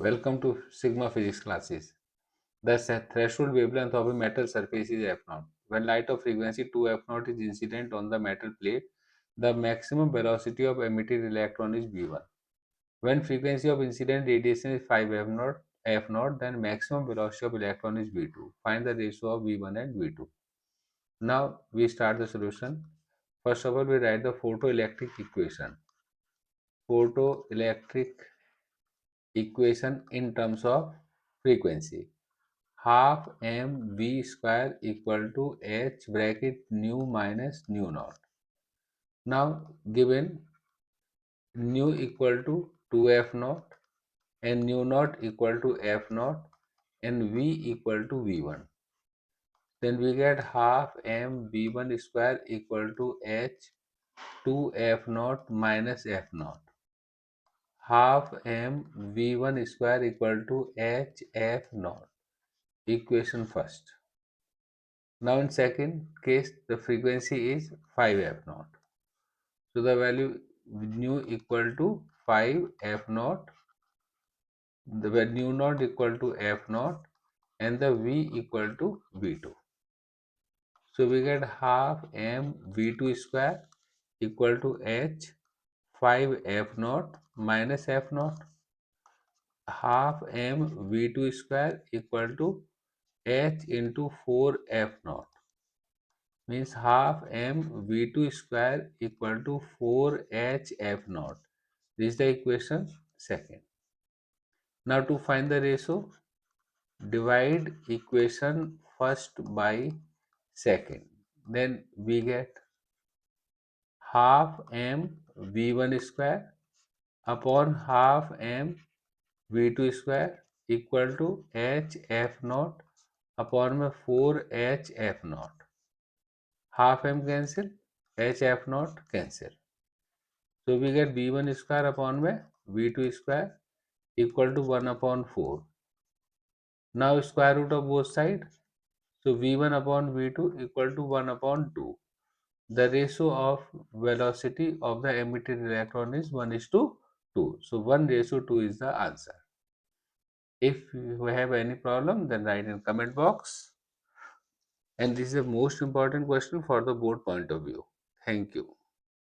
Welcome to Sigma Physics classes. The threshold wavelength of a metal surface is f0. When light of frequency 2f0 is incident on the metal plate, the maximum velocity of emitted electron is v1. When frequency of incident radiation is 5f0, then maximum velocity of electron is v2. Find the ratio of v1 and v2. Now we start the solution. First of all, we write the photoelectric equation. Photoelectric equation in terms of frequency. Half mv square equal to h bracket nu minus nu naught. Now given nu equal to 2f naught and nu naught equal to f naught and v equal to v1. Then we get half m v1 square equal to h 2f naught minus f naught. Half m v1 square equal to h f naught. Equation first. Now in second case the frequency is 5f0. So the value nu equal to 5f0, the nu naught equal to f0 and the v equal to v2. So we get half m v2 square equal to h 5f0 minus f0. Half m v2 square equal to h into 4f0. Means half m v2 square equal to 4h f naught. This is the equation second. Now to find the ratio, divide equation first by second. Then we get half m v1 square upon half m v2 square equal to h f naught upon 4h f naught. Half m cancel, h f naught cancel. So we get v1 square upon v2 square equal to 1 upon 4. Now square root of both sides. So v1 upon v2 equal to 1 upon 2. The ratio of velocity of the emitted electron is 1 is to 2. So 1 ratio 2 is the answer. If you have any problem, then write in comment box. And this is the most important question for the board point of view. Thank you.